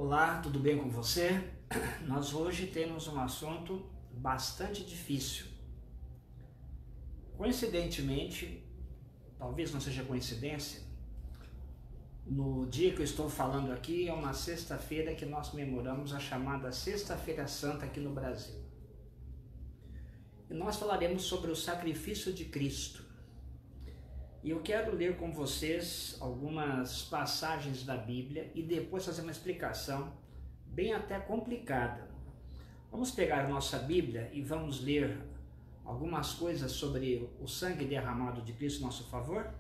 Olá, tudo bem com você? Nós hoje temos um assunto bastante difícil. Coincidentemente, talvez não seja coincidência, no dia que eu estou falando aqui é uma sexta-feira que nós comemoramos a chamada Sexta-feira Santa aqui no Brasil. E nós falaremos sobre o sacrifício de Cristo. E eu quero ler com vocês algumas passagens da Bíblia e depois fazer uma explicação bem até complicada. Vamos pegar a nossa Bíblia e vamos ler algumas coisas sobre o sangue derramado de Cristo em nosso favor?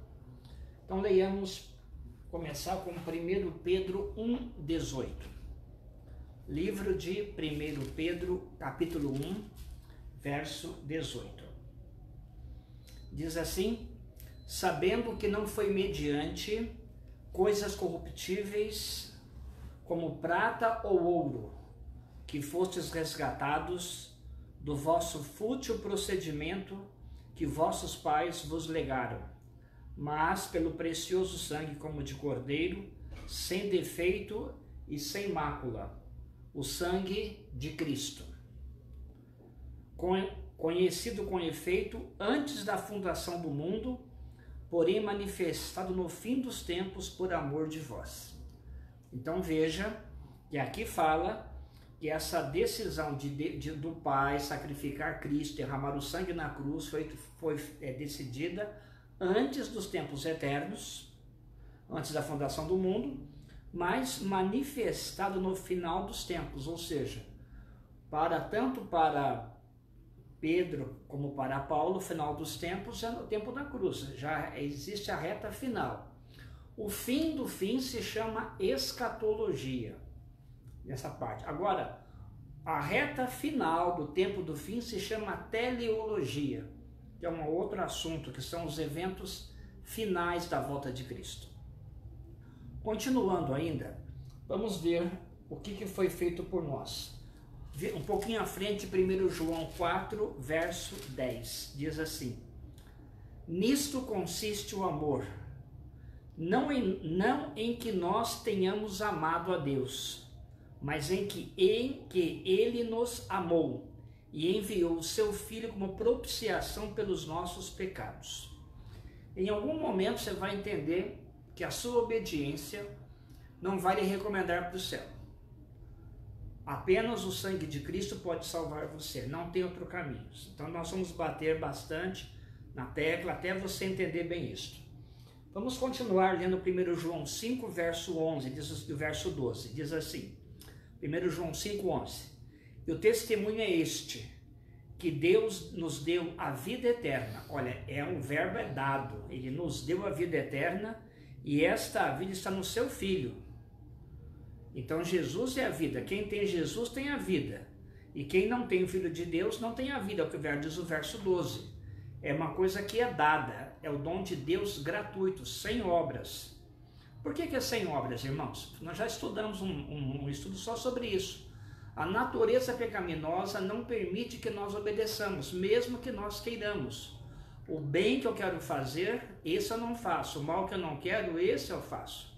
Então leiamos, começar com 1 Pedro 1,18. Livro de 1 Pedro, capítulo 1, verso 18. Diz assim: sabendo que não foi mediante coisas corruptíveis, como prata ou ouro, que fostes resgatados do vosso fútil procedimento que vossos pais vos legaram, mas pelo precioso sangue como de cordeiro, sem defeito e sem mácula, o sangue de Cristo, conhecido com efeito antes da fundação do mundo, porém manifestado no fim dos tempos por amor de vós. Então veja que aqui fala que essa decisão do Pai sacrificar Cristo, derramar o sangue na cruz, foi decidida antes dos tempos eternos, antes da fundação do mundo, mas manifestado no final dos tempos, ou seja, tanto para Pedro como para Paulo, o final dos tempos é no tempo da cruz, já existe a reta final. O fim do fim se chama escatologia, nessa parte. Agora, a reta final do tempo do fim se chama teleologia, que é um outro assunto, que são os eventos finais da volta de Cristo. Continuando ainda, vamos ver o que foi feito por nós. Um pouquinho à frente, 1 João 4, verso 10, diz assim: nisto consiste o amor, não em que nós tenhamos amado a Deus, mas em que Ele nos amou e enviou o seu Filho como propiciação pelos nossos pecados. Em algum momento você vai entender que a sua obediência não vai lhe recomendar para o céu. Apenas o sangue de Cristo pode salvar você, não tem outro caminho. Então nós vamos bater bastante na tecla até você entender bem isso. Vamos continuar lendo 1 João 5, verso 11, o verso 12, diz assim, 1 João 5, 11, e o testemunho é este, que Deus nos deu a vida eterna. Olha, o verbo é dado, Ele nos deu a vida eterna e esta vida está no seu Filho. Então Jesus é a vida, quem tem Jesus tem a vida, e quem não tem o Filho de Deus não tem a vida, é o que diz o verso 12. É uma coisa que é dada, é o dom de Deus gratuito, sem obras. Por que é sem obras, irmãos? Nós já estudamos um estudo só sobre isso. A natureza pecaminosa não permite que nós obedeçamos, mesmo que nós queiramos. O bem que eu quero fazer, esse eu não faço, o mal que eu não quero, esse eu faço.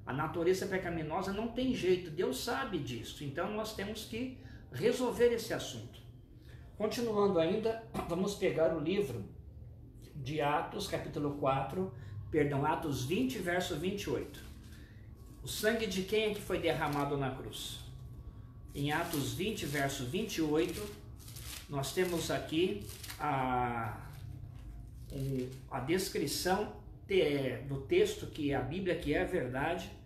A natureza pecaminosa não tem jeito, Deus sabe disso, então nós temos que resolver esse assunto. Continuando ainda, vamos pegar o livro de Atos, capítulo 4, Atos 20, verso 28. O sangue de quem é que foi derramado na cruz? Em Atos 20, verso 28, nós temos aqui a descrição do texto, que é a Bíblia, que é a verdade.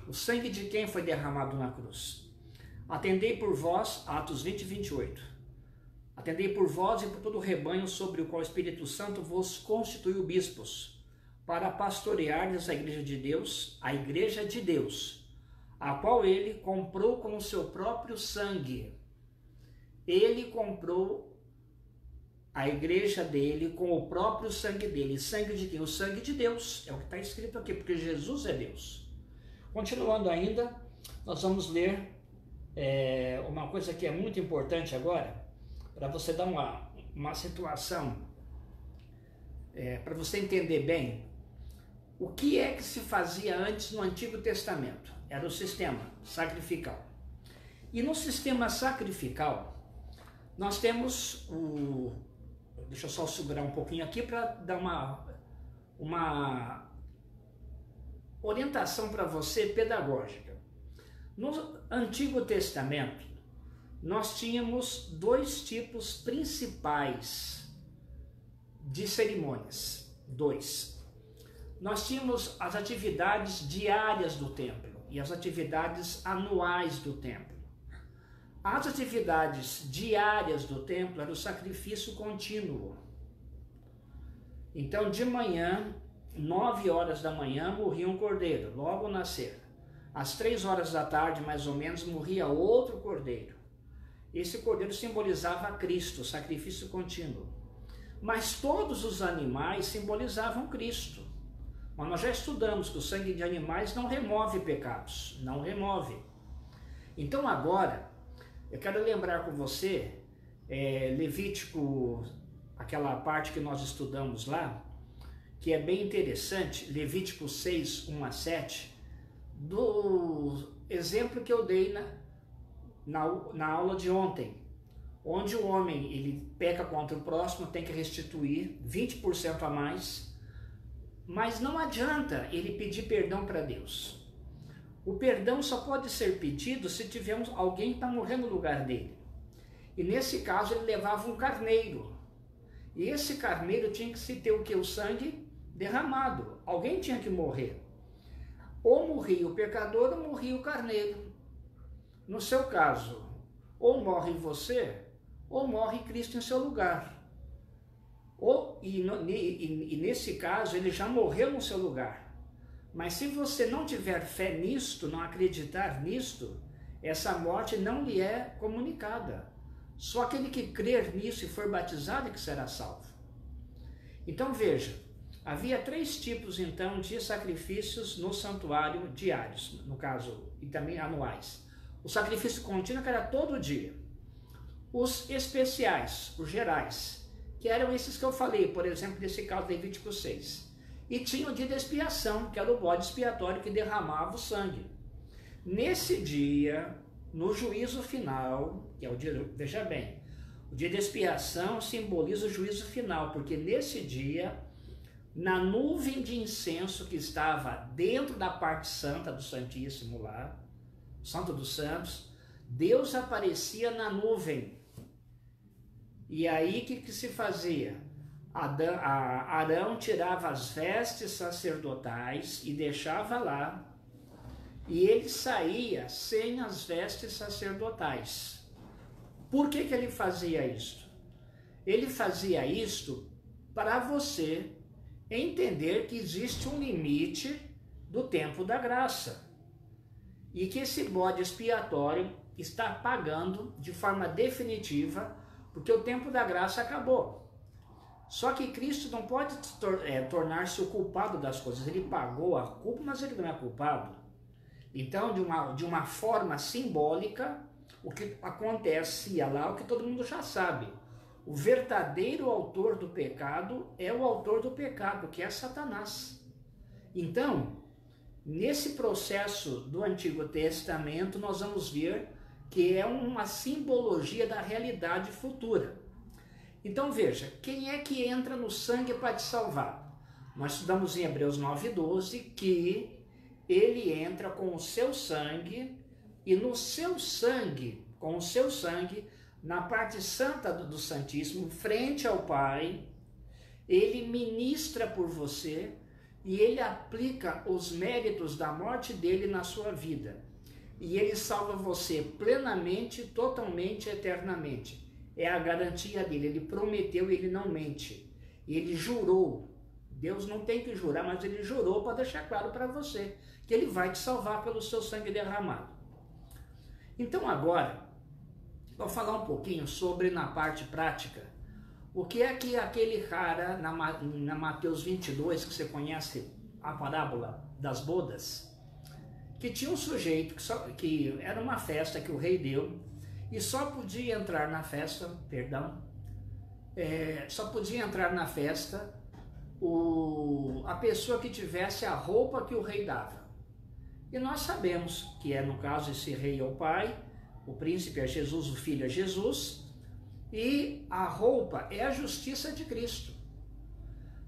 O sangue de quem foi derramado na cruz? Atendei por vós, Atos 20, 28. Atendei por vós e por todo o rebanho sobre o qual o Espírito Santo vos constituiu bispos, para pastoreardes a igreja de Deus, a qual ele comprou com o seu próprio sangue. Ele comprou a igreja dele com o próprio sangue dele. Sangue de quem? O sangue de Deus. É o que está escrito aqui, porque Jesus é Deus. Continuando ainda, nós vamos ler uma coisa que é muito importante agora, para você dar uma situação, para você entender bem. O que é que se fazia antes no Antigo Testamento? Era o sistema sacrificial. E no sistema sacrificial, nós temos o... Deixa eu só segurar um pouquinho aqui para dar uma orientação para você pedagógica. No Antigo Testamento, nós tínhamos dois tipos principais de cerimônias. Dois. Nós tínhamos as atividades diárias do templo e as atividades anuais do templo. As atividades diárias do templo era o sacrifício contínuo. Então, de manhã, 9 horas da manhã, morria um cordeiro, logo ao nascer. Às 3 horas da tarde, mais ou menos, morria outro cordeiro. Esse cordeiro simbolizava Cristo, o sacrifício contínuo. Mas todos os animais simbolizavam Cristo. Mas nós já estudamos que o sangue de animais não remove pecados, não remove. Então agora, eu quero lembrar com você, Levítico, aquela parte que nós estudamos lá, que é bem interessante, Levítico 6, 1 a 7, do exemplo que eu dei na aula de ontem, onde o homem ele peca contra o próximo, tem que restituir 20% a mais, mas não adianta ele pedir perdão para Deus. O perdão só pode ser pedido se tivermos alguém que está morrendo no lugar dele. E nesse caso ele levava um carneiro. E esse carneiro tinha que se ter o que? O sangue derramado. Alguém tinha que morrer. Ou morria o pecador ou morria o carneiro. No seu caso, ou morre você, ou morre Cristo em seu lugar. E nesse caso ele já morreu no seu lugar. Mas se você não tiver fé nisto, não acreditar nisto, essa morte não lhe é comunicada. Só aquele que crer nisso e for batizado é que será salvo. Então veja, havia 3 tipos então de sacrifícios no santuário diários, no caso, e também anuais. O sacrifício contínuo que era todo dia. Os especiais, os gerais, que eram esses que eu falei, por exemplo, nesse caso de Levítico 6. E tinha o dia de expiação, que era o bode expiatório que derramava o sangue. Nesse dia, no juízo final, que é o dia, veja bem, o dia de expiação simboliza o juízo final, porque nesse dia, na nuvem de incenso que estava dentro da parte santa do Santíssimo lá, Santo dos Santos, Deus aparecia na nuvem. E aí o que se fazia? Arão tirava as vestes sacerdotais e deixava lá, e ele saía sem as vestes sacerdotais. Por que ele fazia isto? Ele fazia isto para você entender que existe um limite do tempo da graça, e que esse bode expiatório está pagando de forma definitiva, porque o tempo da graça acabou. Só que Cristo não pode tornar-se o culpado das coisas. Ele pagou a culpa, mas ele não é culpado. Então, de uma forma simbólica, o que acontecia lá, o que todo mundo já sabe. O verdadeiro autor do pecado é o autor do pecado, que é Satanás. Então, nesse processo do Antigo Testamento, nós vamos ver que é uma simbologia da realidade futura. Então veja, quem é que entra no sangue para te salvar? Nós estudamos em Hebreus 9:12 que ele entra com o seu sangue, e no seu sangue, com o seu sangue, na parte santa do Santíssimo, frente ao Pai, ele ministra por você e ele aplica os méritos da morte dele na sua vida. E ele salva você plenamente, totalmente, eternamente. É a garantia dele, ele prometeu e ele não mente. Ele jurou, Deus não tem que jurar, mas ele jurou para deixar claro para você que ele vai te salvar pelo seu sangue derramado. Então agora, vou falar um pouquinho sobre, na parte prática, o que é que aquele cara na Mateus 22, que você conhece a parábola das bodas, que tinha um sujeito que era uma festa que o rei deu, e só podia entrar na festa, só podia entrar na festa a pessoa que tivesse a roupa que o rei dava. E nós sabemos que no caso, esse rei é o pai, o príncipe é Jesus, o filho é Jesus, e a roupa é a justiça de Cristo.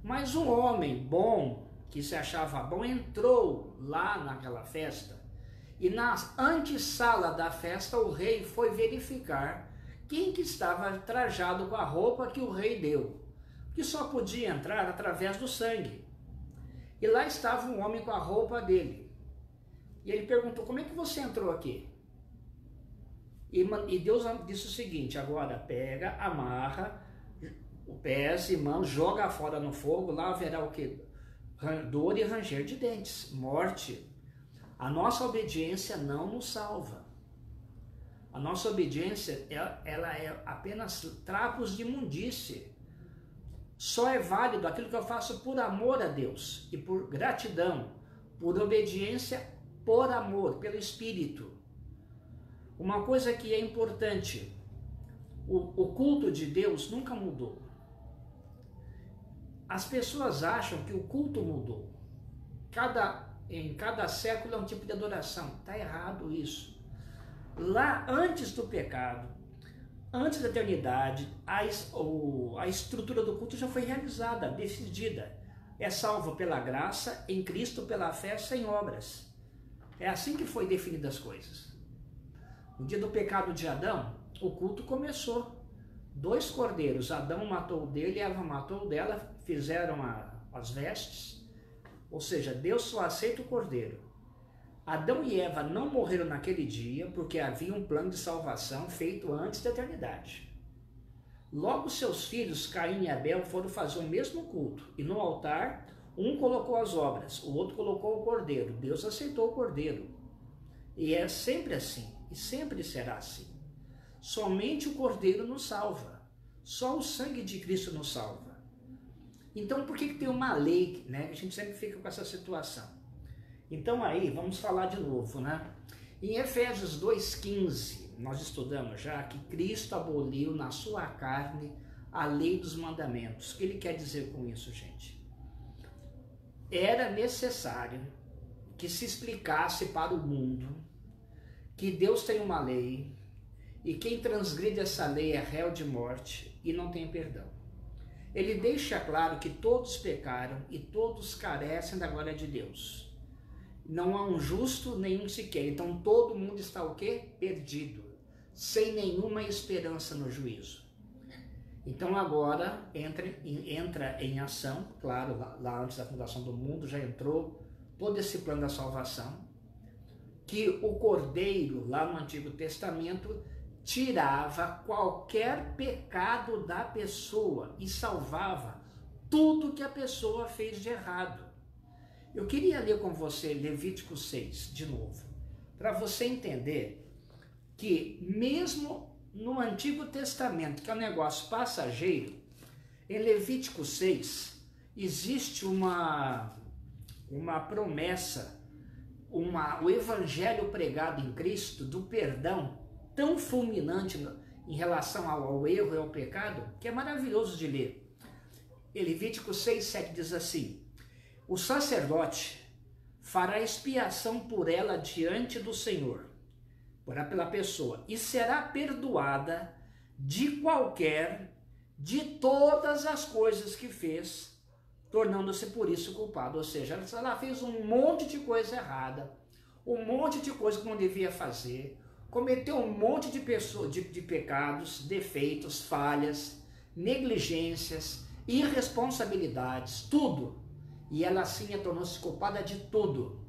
Mas um homem bom, que se achava bom, entrou lá naquela festa, e na antessala da festa o rei foi verificar quem que estava trajado com a roupa que o rei deu, que só podia entrar através do sangue. E lá estava um homem com a roupa dele. E ele perguntou: como é que você entrou aqui? E Deus disse o seguinte: agora pega, amarra pés e mãos, joga fora no fogo, lá haverá o que? Dor e ranger de dentes, morte. A nossa obediência não nos salva. A nossa obediência, ela é apenas trapos de imundície. Só é válido aquilo que eu faço por amor a Deus e por gratidão, por obediência, por amor, pelo Espírito. Uma coisa que é importante, o culto de Deus nunca mudou. As pessoas acham que o culto mudou. Em cada século é um tipo de adoração. Está errado isso. Lá antes do pecado, antes da eternidade, a estrutura do culto já foi realizada, decidida. É salvo pela graça, em Cristo, pela fé, sem obras. É assim que foi definidas as coisas. No dia do pecado de Adão, o culto começou. 2 cordeiros, Adão matou o dele, Eva matou o dela, fizeram as vestes. Ou seja, Deus só aceita o cordeiro. Adão e Eva não morreram naquele dia porque havia um plano de salvação feito antes da eternidade. Logo seus filhos, Caim e Abel, foram fazer o mesmo culto. E no altar, um colocou as obras, o outro colocou o cordeiro. Deus aceitou o cordeiro. E é sempre assim, e sempre será assim. Somente o cordeiro nos salva. Só o sangue de Cristo nos salva. Então, por que tem uma lei, né? A gente sempre fica com essa situação. Então aí, vamos falar de novo, né? Em Efésios 2,15, nós estudamos já que Cristo aboliu na sua carne a lei dos mandamentos. O que ele quer dizer com isso, gente? Era necessário que se explicasse para o mundo que Deus tem uma lei e quem transgride essa lei é réu de morte e não tem perdão. Ele deixa claro que todos pecaram e todos carecem da glória de Deus. Não há um justo, nenhum sequer. Então todo mundo está o quê? Perdido, sem nenhuma esperança no juízo. Então agora entra em ação, claro, lá antes da fundação do mundo já entrou todo esse plano da salvação, que o Cordeiro, lá no Antigo Testamento, tirava qualquer pecado da pessoa e salvava tudo que a pessoa fez de errado. Eu queria ler com você Levítico 6, de novo, para você entender que mesmo no Antigo Testamento, que é um negócio passageiro, em Levítico 6 existe uma promessa, o evangelho pregado em Cristo do perdão tão fulminante em relação ao erro e ao pecado, que é maravilhoso de ler. Em Levítico 6, 7 diz assim: o sacerdote fará expiação por ela diante do Senhor, pela pessoa, e será perdoada de todas as coisas que fez, tornando-se por isso culpado. Ou seja, ela fez um monte de coisa errada, um monte de coisa que não devia fazer, cometeu um monte de pecados, defeitos, falhas, negligências, irresponsabilidades, tudo. E ela assim tornou-se culpada de tudo.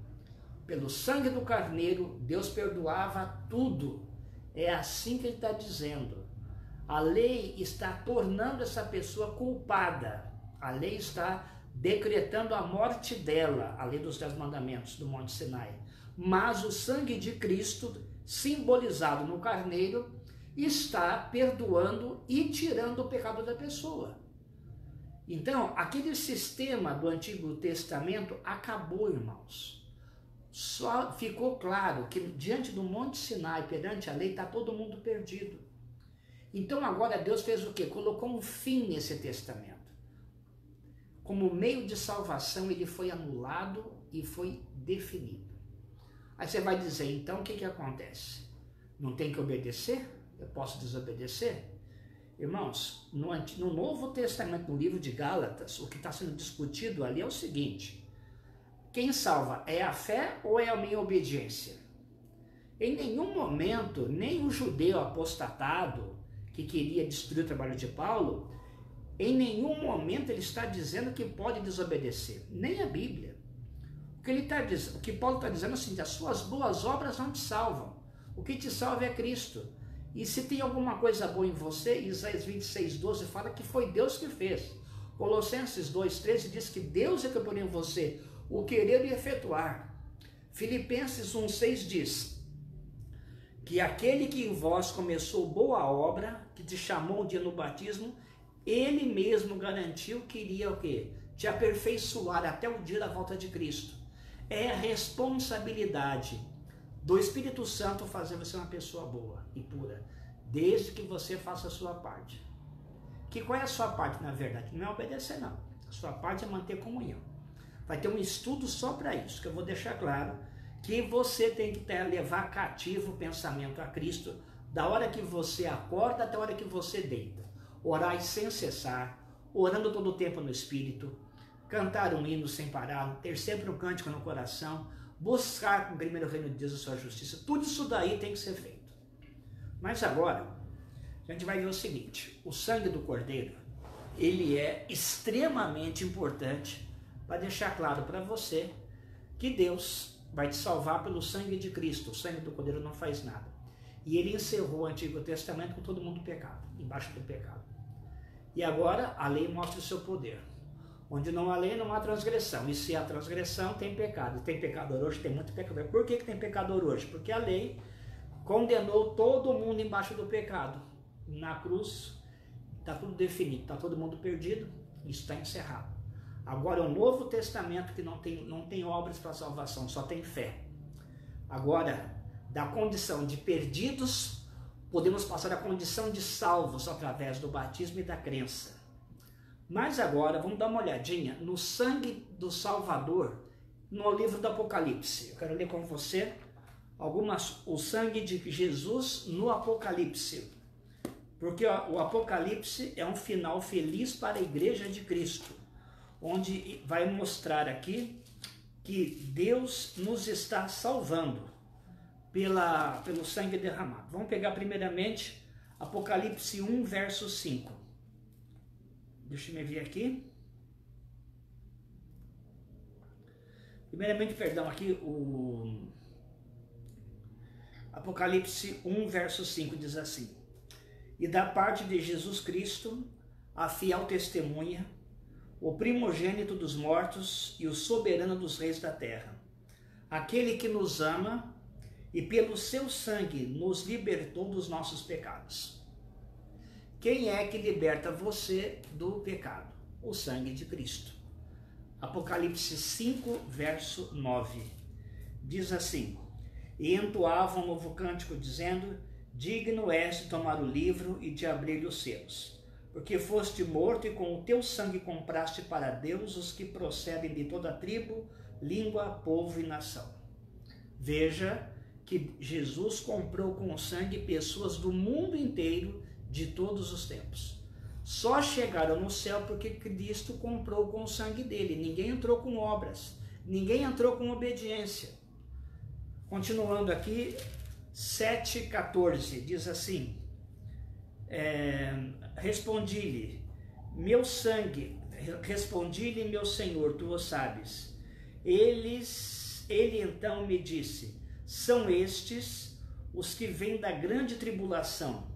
Pelo sangue do carneiro, Deus perdoava tudo. É assim que ele está dizendo. A lei está tornando essa pessoa culpada. A lei está decretando a morte dela, a lei dos 10 mandamentos do Monte Sinai. Mas o sangue de Cristo, simbolizado no carneiro, está perdoando e tirando o pecado da pessoa. Então, aquele sistema do Antigo Testamento acabou, irmãos. Só ficou claro que diante do Monte Sinai, perante a lei, está todo mundo perdido. Então agora Deus fez o quê? Colocou um fim nesse testamento. como meio de salvação, ele foi anulado e foi definido. Aí você vai dizer, então o que acontece? Não tem que obedecer? Eu posso desobedecer? Irmãos, no Novo Testamento, no livro de Gálatas, o que está sendo discutido ali é o seguinte: quem salva é a fé ou é a minha obediência? Em nenhum momento, nem o judeu apostatado que queria destruir o trabalho de Paulo, em nenhum momento ele está dizendo que pode desobedecer, nem a Bíblia. O que Paulo está dizendo é assim: as suas boas obras não te salvam, o que te salva é Cristo. E se tem alguma coisa boa em você, Isaías 26:12 fala que foi Deus que fez. Colossenses 2:13 diz que Deus é que pôs em você o querer e efetuar. Filipenses 1:6 diz que aquele que em vós começou boa obra, que te chamou um dia no batismo, ele mesmo garantiu que iria o quê? Te aperfeiçoar até o dia da volta de Cristo. É a responsabilidade do Espírito Santo fazer você uma pessoa boa e pura, desde que você faça a sua parte. Qual é a sua parte, na verdade? Não é obedecer, não. A sua parte é manter comunhão. Vai ter um estudo só para isso, que eu vou deixar claro que você tem que levar cativo o pensamento a Cristo, da hora que você acorda até a hora que você deita. Orar sem cessar, orando todo o tempo no Espírito, cantar um hino sem parar, ter sempre um cântico no coração, buscar primeiro o reino de Deus e a sua justiça. Tudo isso daí tem que ser feito. Mas agora, a gente vai ver o seguinte: o sangue do Cordeiro, ele é extremamente importante para deixar claro para você que Deus vai te salvar pelo sangue de Cristo. O sangue do Cordeiro não faz nada. E ele encerrou o Antigo Testamento com todo mundo pecado, embaixo do pecado. E agora a lei mostra o seu poder. Onde não há lei, não há transgressão. E se há transgressão, tem pecado. Tem pecador hoje, tem muito pecador. Por que tem pecador hoje? Porque a lei condenou todo mundo embaixo do pecado. Na cruz está tudo definido, está todo mundo perdido, isso está encerrado. Agora o Novo Testamento, que não tem obras para salvação, só tem fé. Agora, da condição de perdidos, podemos passar à condição de salvos através do batismo e da crença. Mas agora, vamos dar uma olhadinha no sangue do Salvador, no livro do Apocalipse. Eu quero ler com você o sangue de Jesus no Apocalipse. Porque o Apocalipse é um final feliz para a Igreja de Cristo, onde vai mostrar aqui que Deus nos está salvando pelo sangue derramado. Vamos pegar primeiramente Apocalipse 1, verso 5. Deixa eu ver aqui. Primeiramente, aqui o Apocalipse 1, verso 5 diz assim: e da parte de Jesus Cristo, a fiel testemunha, o primogênito dos mortos e o soberano dos reis da terra, aquele que nos ama e pelo seu sangue nos libertou dos nossos pecados. Quem é que liberta você do pecado? O sangue de Cristo. Apocalipse 5, verso 9. Diz assim: e entoava um novo cântico, dizendo: digno és de tomar o livro e de abrir os selos, porque foste morto e com o teu sangue compraste para Deus os que procedem de toda tribo, língua, povo e nação. Veja que Jesus comprou com o sangue pessoas do mundo inteiro, de todos os tempos. Só chegaram no céu porque Cristo comprou com o sangue dele. Ninguém entrou com obras, ninguém entrou com obediência. Continuando aqui, 7,14 diz assim: respondi-lhe, meu Senhor, tu o sabes. Ele então me disse: são estes os que vêm da grande tribulação,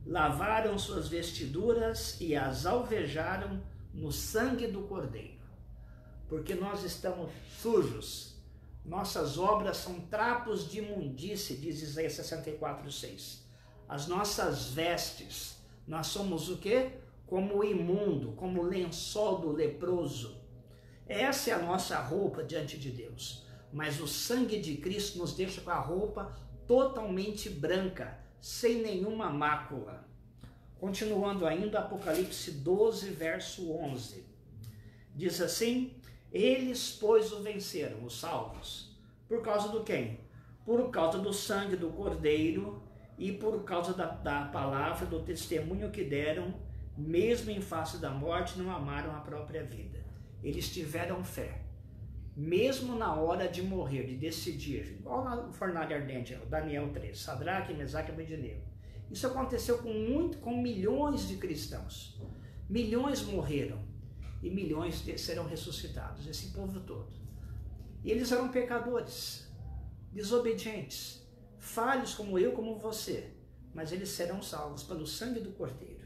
lavaram suas vestiduras e as alvejaram no sangue do Cordeiro. Porque nós estamos sujos, nossas obras são trapos de imundície, diz Isaías 64:6. As nossas vestes, nós somos o quê? Como imundo, como lençol do leproso. Essa é a nossa roupa diante de Deus. Mas o sangue de Cristo nos deixa com a roupa totalmente branca, sem nenhuma mácula. Continuando ainda, Apocalipse 12, verso 11. Diz assim: eles, pois, o venceram, os salvos. Por causa do quem? Por causa do sangue do Cordeiro e por causa da palavra, do testemunho que deram, mesmo em face da morte, não amaram a própria vida. Eles tiveram fé. Mesmo na hora de morrer, de decidir, igual na fornalha ardente, Daniel 3, Sadraque, Mesaque e Abednego. Isso aconteceu com milhões de cristãos. Milhões morreram e milhões serão ressuscitados, esse povo todo. E eles eram pecadores, desobedientes, falhos como eu, como você, mas eles serão salvos pelo sangue do Cordeiro.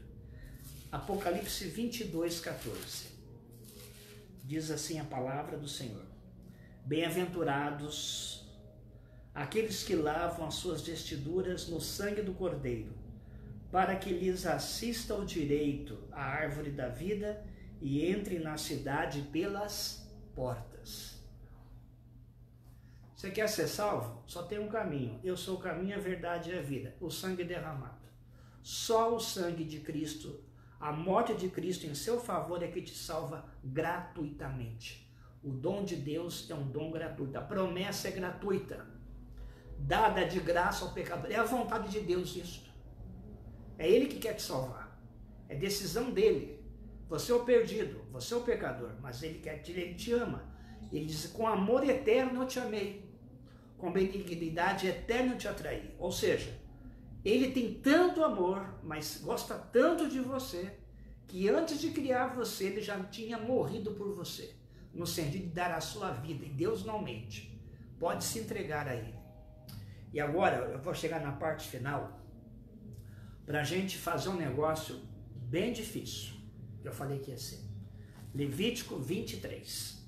Apocalipse 22, 14. Diz assim a palavra do Senhor: bem-aventurados aqueles que lavam as suas vestiduras no sangue do Cordeiro, para que lhes assista o direito à árvore da vida e entre na cidade pelas portas. Você quer ser salvo? Só tem um caminho. Eu sou o caminho, a verdade e a vida. O sangue derramado. Só o sangue de Cristo, a morte de Cristo em seu favor é que te salva gratuitamente. O dom de Deus é um dom gratuito. A promessa é gratuita, dada de graça ao pecador. É a vontade de Deus isso. É Ele que quer te salvar. É decisão dele. Você é o perdido, você é o pecador, mas Ele te ama. Ele diz: com amor eterno eu te amei, com benignidade eterna eu te atraí. Ou seja, Ele tem tanto amor, mas gosta tanto de você, que antes de criar você, Ele já tinha morrido por você, no sentido de dar a sua vida. E Deus não mente. Pode se entregar a Ele. E agora eu vou chegar na parte final, para a gente fazer um negócio bem difícil, que eu falei que ia ser. Levítico 23.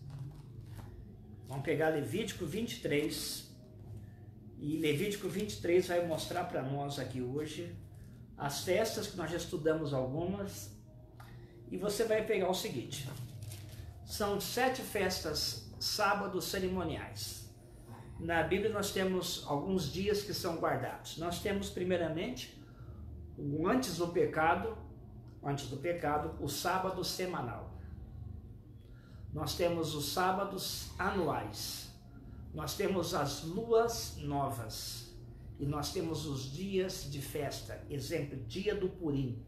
Vamos pegar Levítico 23, e Levítico 23 vai mostrar para nós aqui hoje as festas, que nós já estudamos algumas, e você vai pegar o seguinte: são 7 festas sábados cerimoniais. Na Bíblia nós temos alguns dias que são guardados. Nós temos primeiramente, antes do pecado, o sábado semanal. Nós temos os sábados anuais. Nós temos as luas novas. E nós temos os dias de festa. Exemplo, dia do Purim.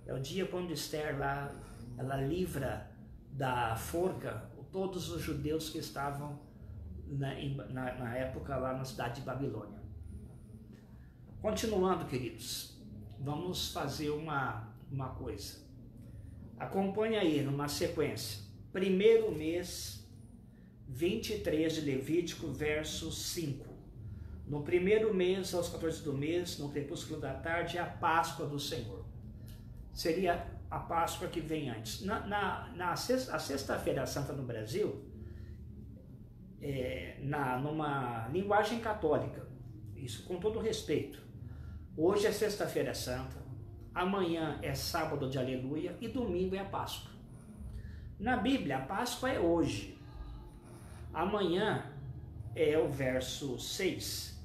É o dia quando Esther lá, ela livra da forca todos os judeus que estavam na época lá na cidade de Babilônia. Continuando, queridos, vamos fazer uma coisa. Acompanhe aí numa sequência. Primeiro mês, 23 de Levítico, verso 5. No primeiro mês, aos 14 do mês, no crepúsculo da tarde, é a Páscoa do Senhor. Seria a Páscoa que vem antes. A Sexta-feira Santa no Brasil, numa linguagem católica, isso com todo respeito, hoje é Sexta-feira Santa, amanhã é sábado de Aleluia e domingo é a Páscoa. Na Bíblia, a Páscoa é hoje. Amanhã é o verso 6.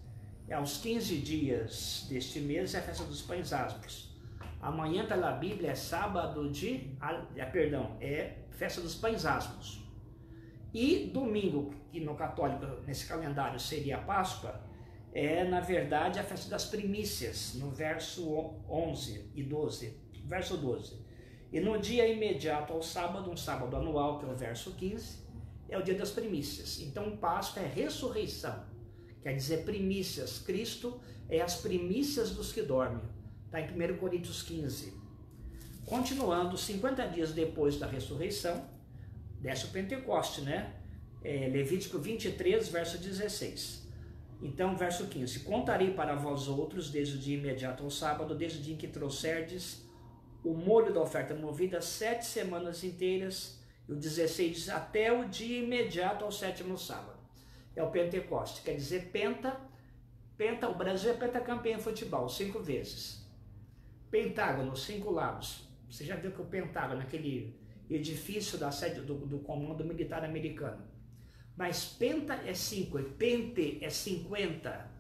É aos 15 dias deste mês é a festa dos pães asmos. Amanhã pela Bíblia é sábado é festa dos pães asmos. E domingo, que no católico, nesse calendário, seria a Páscoa, é na verdade a festa das primícias, no verso 11 e 12. Verso 12. E no dia imediato ao sábado, um sábado anual, que é o verso 15, é o dia das primícias. Então Páscoa é ressurreição, quer dizer primícias. Cristo é as primícias dos que dormem. Está em 1 Coríntios 15. Continuando, 50 dias depois da ressurreição, desce o Pentecoste, né? Levítico 23, verso 16. Então, verso 15. Contarei para vós outros, desde o dia imediato ao sábado, desde o dia em que trouxerdes o molho da oferta movida 7 semanas inteiras, e o 16 diz, até o dia imediato ao 7º sábado. É o Pentecoste, quer dizer penta, o Brasil é pentacampeão em futebol, 5 vezes. Pentágono, 5 lados. Você já viu que o Pentágono, aquele edifício da sede do Comando Militar Americano. Mas penta é 5, e pente é 50.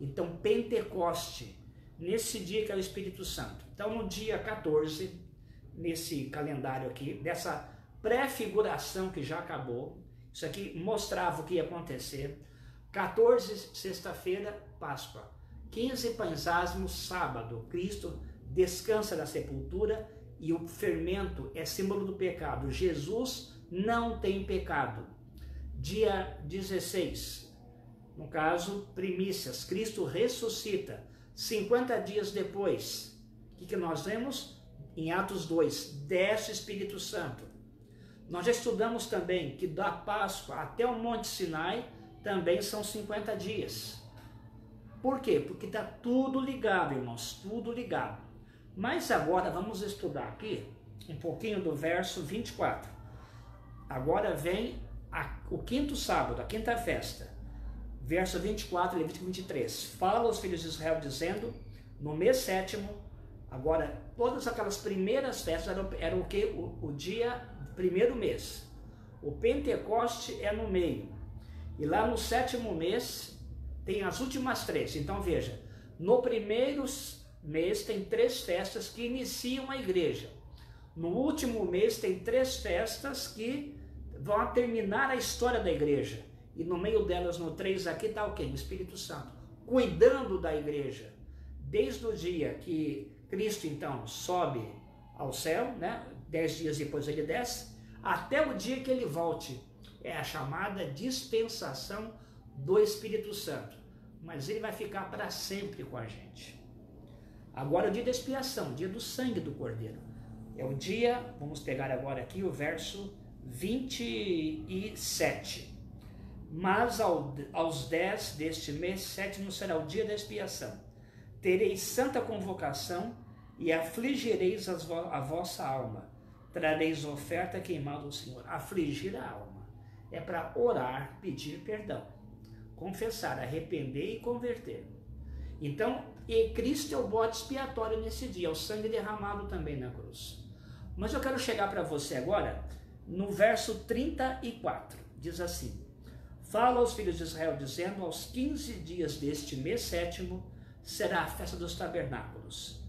Então, Pentecoste, nesse dia que é o Espírito Santo. Então, no dia 14, nesse calendário aqui, dessa pré-figuração que já acabou. Isso aqui mostrava o que ia acontecer. 14, sexta-feira, Páscoa. 15, pães asmos, sábado. Cristo descansa da sepultura e o fermento é símbolo do pecado. Jesus não tem pecado. Dia 16, no caso, primícias. Cristo ressuscita. 50 dias depois, o que nós vemos? Em Atos 2, desce o Espírito Santo. Nós já estudamos também que da Páscoa até o Monte Sinai também são 50 dias. Por quê? Porque está tudo ligado, irmãos, tudo ligado. Mas agora vamos estudar aqui um pouquinho do verso 24. Agora vem o quinto sábado, a quinta festa. Verso 24, Levítico 23. Fala aos filhos de Israel dizendo, no mês sétimo, agora todas aquelas primeiras festas eram o que? O dia do primeiro mês. O Pentecoste é no meio. E lá no sétimo mês tem as últimas 3. Então veja, no primeiro mês tem 3 festas que iniciam a igreja. No último mês tem 3 festas que vão terminar a história da igreja. E no meio delas, no 3 aqui, está o quê? O Espírito Santo, cuidando da igreja. Desde o dia que Cristo, então, sobe ao céu, né? 10 dias depois ele desce, até o dia que ele volte. É a chamada dispensação do Espírito Santo. Mas ele vai ficar para sempre com a gente. Agora o dia da expiação, o dia do sangue do Cordeiro. É o dia, vamos pegar agora aqui o verso 27. Mas aos 10 deste mês sétimo será o dia da expiação. Tereis santa convocação e afligireis a vossa alma. Trareis oferta queimada ao Senhor. Afligir a alma é para orar, pedir perdão, confessar, arrepender e converter. Então, e Cristo é o bode expiatório nesse dia, é o sangue derramado também na cruz. Mas eu quero chegar para você agora no verso 34. Diz assim: fala aos filhos de Israel dizendo, aos 15 dias deste mês sétimo será a festa dos tabernáculos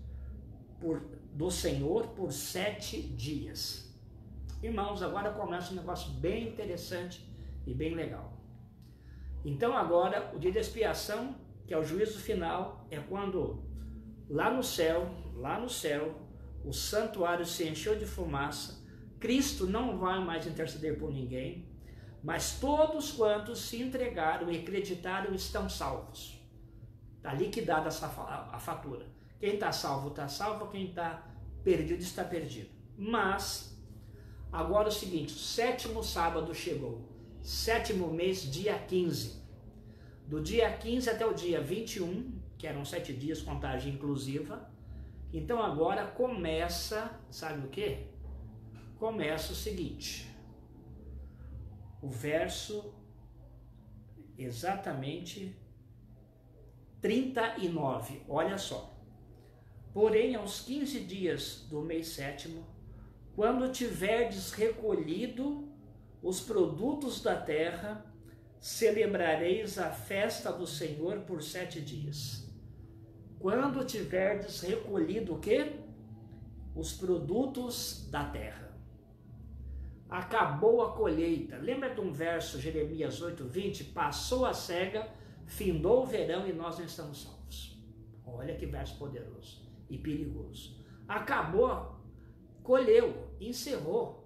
do Senhor por 7 dias. Irmãos, agora começa um negócio bem interessante e bem legal. Então agora, o dia da expiação, que é o juízo final, é quando lá no céu, o santuário se encheu de fumaça, Cristo não vai mais interceder por ninguém, mas todos quantos se entregaram e acreditaram estão salvos. Está liquidada a fatura. Quem está salvo, quem está perdido, está perdido. Mas, agora é o seguinte, o sétimo sábado chegou, sétimo mês, dia 15. Do dia 15 até o dia 21, que eram 7 dias, contagem inclusiva. Então agora começa, sabe o que? Começa o seguinte, o verso exatamente 39, olha só. Porém, aos 15 dias do mês sétimo, quando tiverdes recolhido os produtos da terra, celebrareis a festa do Senhor por 7 dias. Quando tiverdes recolhido o quê? Os produtos da terra. Acabou a colheita. Lembra de um verso, Jeremias 8:20? Passou a cega, findou o verão e nós não estamos salvos. Olha que verso poderoso e perigoso. Acabou, colheu, encerrou.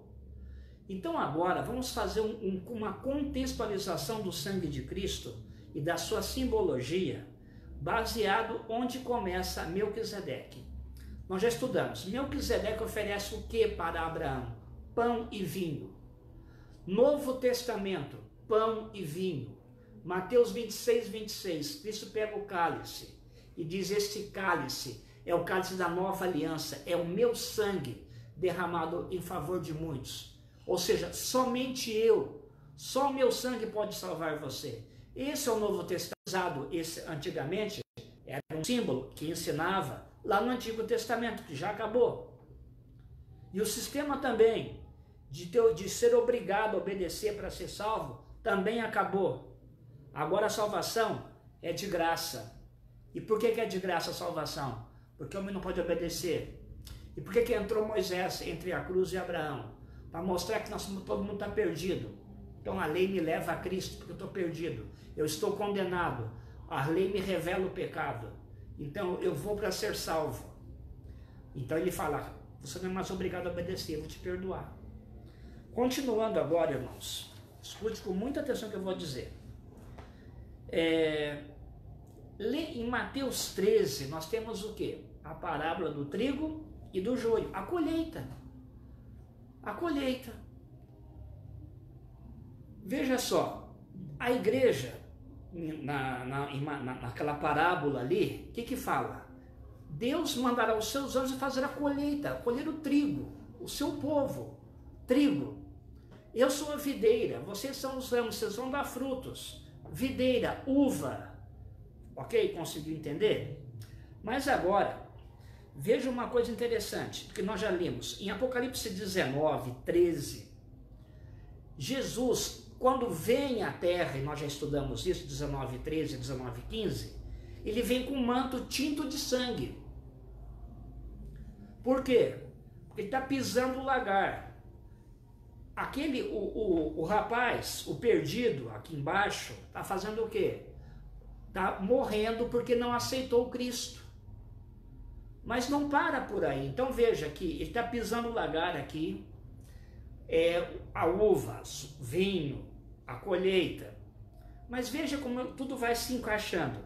Então agora vamos fazer uma contextualização do sangue de Cristo e da sua simbologia, baseado onde começa Melquisedeque. Nós já estudamos, Melquisedeque oferece o que para Abraão? Pão e vinho. Novo Testamento, pão e vinho. Mateus 26:26, Cristo pega o cálice e diz, este cálice é o cálice da nova aliança, é o meu sangue derramado em favor de muitos. Ou seja, somente só o meu sangue pode salvar você. Esse é o Novo Testamento. Esse, antigamente era um símbolo que ensinava lá no Antigo Testamento, que já acabou. E o sistema também de ser obrigado a obedecer para ser salvo também acabou. Agora a salvação é de graça. E por que é de graça a salvação? Porque o homem não pode obedecer. E por que entrou Moisés entre a cruz e Abraão? para mostrar que todo mundo está perdido. Então a lei me leva a Cristo, porque eu estou perdido. Eu estou condenado. A lei me revela o pecado. Então eu vou para ser salvo. Então ele fala, você não é mais obrigado a obedecer, eu vou te perdoar. Continuando agora, irmãos, escute com muita atenção o que eu vou dizer. Em Mateus 13, nós temos o quê? A parábola do trigo e do joio, a colheita. A colheita. Veja só, a igreja, naquela parábola ali, o que fala? Deus mandará os seus anjos fazer a colheita, colher o trigo, o seu povo, trigo. Eu sou a videira, vocês são os ramos, vocês vão dar frutos. Videira, uva. Ok? Conseguiu entender? Mas agora, veja uma coisa interessante, que nós já lemos. Em Apocalipse 19, 13, Jesus, quando vem à terra, e nós já estudamos isso, 19, 13, 19, 15, ele vem com um manto tinto de sangue. Por quê? Porque ele está pisando o lagar. O rapaz, o perdido, aqui embaixo, está fazendo o quê? Está morrendo porque não aceitou o Cristo. Mas não para por aí. Então veja que ele está pisando o lagar aqui, a uva, vinho, a colheita. Mas veja como tudo vai se encaixando.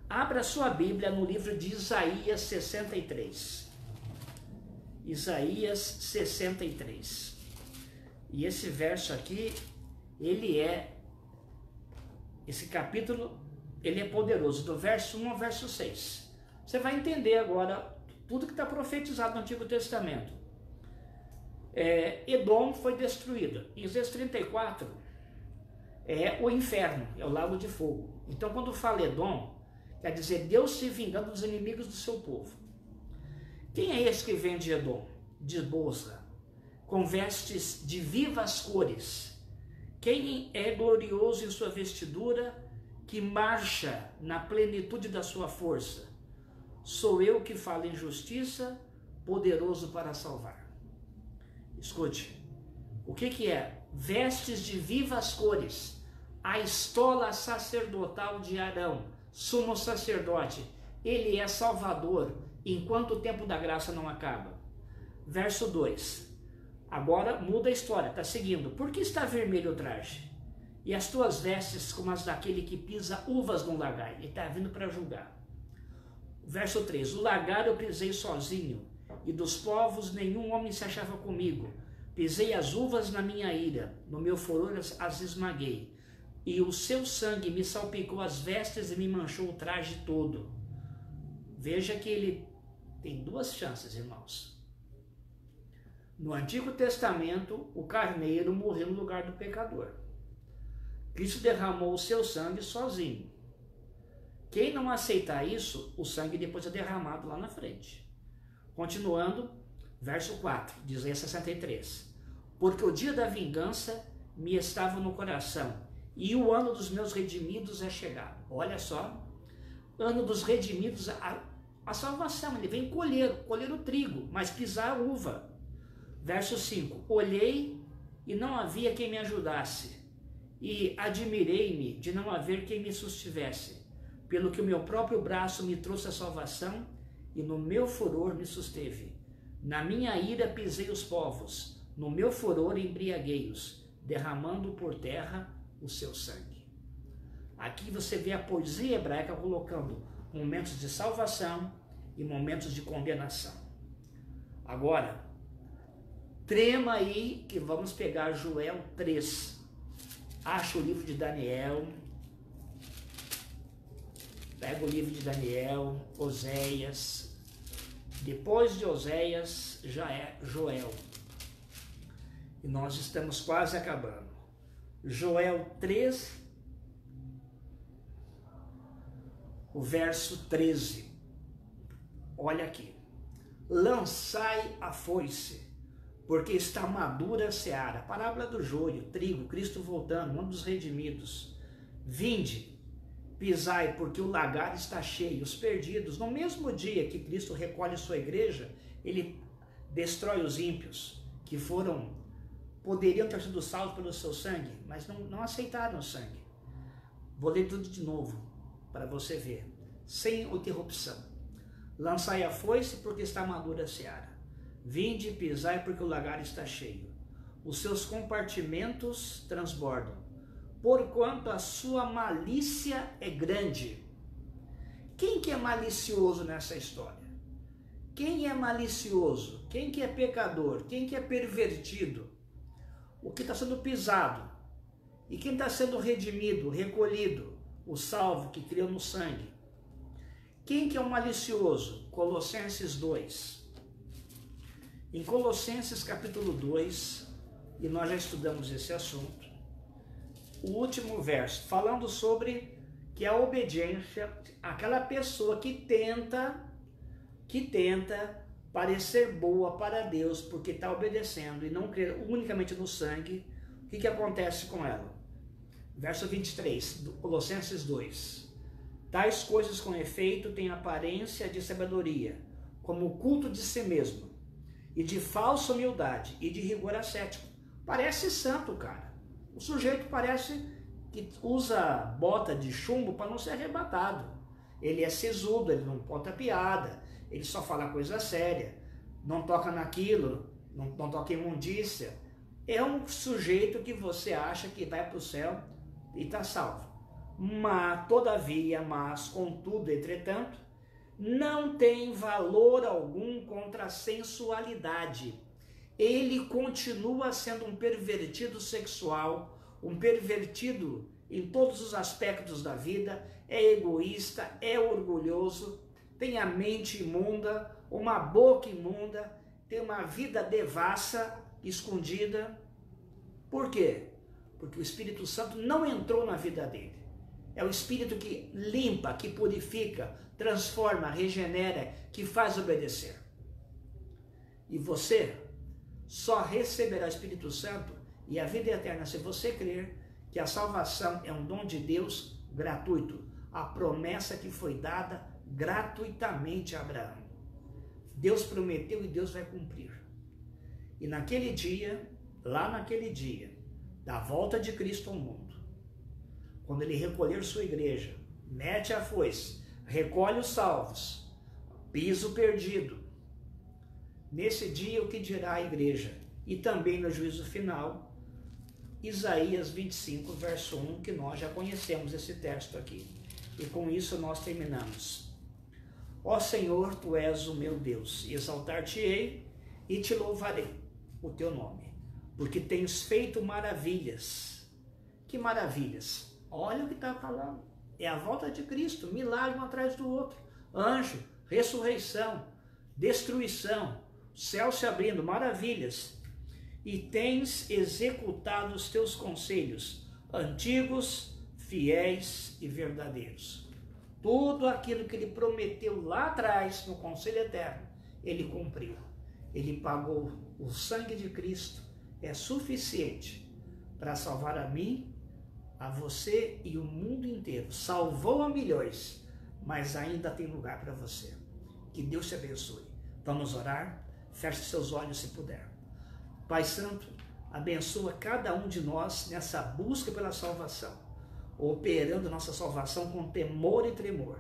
Abra sua Bíblia no livro de Isaías 63. Isaías 63. E esse verso aqui, esse capítulo, ele é poderoso, do verso 1 ao verso 6. Você vai entender agora tudo que está profetizado no Antigo Testamento. Edom foi destruída. Em Isaías 34, é o inferno, é o lago de fogo. Então, quando fala Edom, quer dizer Deus se vingando dos inimigos do seu povo. Quem é esse que vem de Edom? De Bosra, com vestes de vivas cores. Quem é glorioso em sua vestidura, que marcha na plenitude da sua força? Sou eu que falo em justiça, poderoso para salvar. Escute, o que é? Vestes de vivas cores, a estola sacerdotal de Arão, sumo sacerdote, ele é salvador, enquanto o tempo da graça não acaba. Verso 2, agora muda a história, está seguindo. Por que está vermelho o traje? E as tuas vestes como as daquele que pisa uvas no lagar. Ele está vindo para julgar. Verso 3, o lagar eu pisei sozinho, e dos povos nenhum homem se achava comigo. Pisei as uvas na minha ira, no meu furor as esmaguei, e o seu sangue me salpicou as vestes e me manchou o traje todo. Veja que ele tem duas chances, irmãos. No Antigo Testamento, o carneiro morreu no lugar do pecador. Cristo derramou o seu sangue sozinho. Quem não aceitar isso, o sangue depois é derramado lá na frente. Continuando, verso 4, de Isaías 63. Porque o dia da vingança me estava no coração, e o ano dos meus redimidos é chegado. Olha só, ano dos redimidos, a salvação, ele vem colher o trigo, mas pisar a uva. Verso 5, olhei e não havia quem me ajudasse, e admirei-me de não haver quem me sustivesse, pelo que o meu próprio braço me trouxe a salvação, e no meu furor me susteve. Na minha ira pisei os povos, no meu furor embriaguei-os, derramando por terra o seu sangue. Aqui você vê a poesia hebraica colocando momentos de salvação e momentos de condenação. Agora, trema aí que vamos pegar Joel 3. Acha o livro de Daniel. Pega o livro de Daniel, Oséias. Depois de Oséias já é Joel. E nós estamos quase acabando. Joel 3, o verso 13. Olha aqui. Lançai a foice, porque está madura a seara. Parábola do joio, trigo, Cristo voltando, um dos redimidos. Vinde, pisai, porque o lagar está cheio, os perdidos. No mesmo dia que Cristo recolhe sua igreja, ele destrói os ímpios, que foram poderiam ter sido salvos pelo seu sangue, mas não aceitaram o sangue. Vou ler tudo de novo, para você ver, sem interrupção. Lançai a foice, porque está madura a seara. Vinde e pisai, porque o lagar está cheio. Os seus compartimentos transbordam, porquanto a sua malícia é grande. Quem que é malicioso nessa história? Quem é malicioso? Quem que é pecador? Quem que é pervertido? O que está sendo pisado? E quem está sendo redimido, recolhido? O salvo que criou no sangue. Quem que é o malicioso? Colossenses 2. Em Colossenses capítulo 2, e nós já estudamos esse assunto, o último verso, falando sobre que a obediência, aquela pessoa que tenta parecer boa para Deus, porque está obedecendo e não crer unicamente no sangue, o que acontece com ela? Verso 23, do Colossenses 2. Tais coisas com efeito têm aparência de sabedoria, como o culto de si mesmo, e de falsa humildade, e de rigor ascético. Parece santo, cara. O sujeito parece que usa bota de chumbo para não ser arrebatado. Ele é sisudo, ele não conta piada, ele só fala coisa séria, não toca naquilo, não toca imundícia. É um sujeito que você acha que vai para o céu e está salvo. Mas, contudo, entretanto, não tem valor algum contra a sensualidade. Ele continua sendo um pervertido sexual, um pervertido em todos os aspectos da vida, é egoísta, é orgulhoso, tem a mente imunda, uma boca imunda, tem uma vida devassa, escondida. Por quê? Porque o Espírito Santo não entrou na vida dele. É o Espírito que limpa, que purifica, transforma, regenera, que faz obedecer. E você só receberá o Espírito Santo e a vida eterna se você crer que a salvação é um dom de Deus gratuito. A promessa que foi dada gratuitamente a Abraão. Deus prometeu e Deus vai cumprir. E naquele dia, lá naquele dia, da volta de Cristo ao mundo, quando ele recolher sua igreja, mete a foice, recolhe os salvos, pisa o perdido. Nesse dia, o que dirá a igreja? E também no juízo final, Isaías 25, verso 1, que nós já conhecemos esse texto aqui. E com isso nós terminamos. Ó Senhor, Tu és o meu Deus, exaltar-te-ei e te louvarei o Teu nome, porque tens feito maravilhas. Que maravilhas! Olha o que está falando. É a volta de Cristo, milagre um atrás do outro. Anjo, ressurreição, destruição, céu se abrindo, maravilhas. E tens executado os teus conselhos, antigos, fiéis e verdadeiros. Tudo aquilo que ele prometeu lá atrás, no conselho eterno, ele cumpriu. Ele pagou. O sangue de Cristo é suficiente para salvar a mim, a você e o mundo inteiro. Salvou a milhões, mas ainda tem lugar para você. Que Deus te abençoe. Vamos orar? Feche seus olhos se puder. Pai Santo, abençoa cada um de nós nessa busca pela salvação, operando nossa salvação com temor e tremor.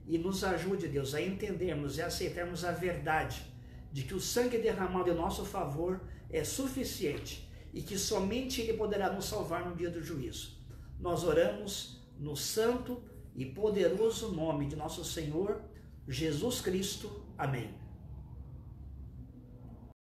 E nos ajude, Deus, a entendermos e aceitarmos a verdade de que o sangue derramado em nosso favor é suficiente e que somente Ele poderá nos salvar no dia do juízo. Nós oramos no santo e poderoso nome de nosso Senhor Jesus Cristo. Amém.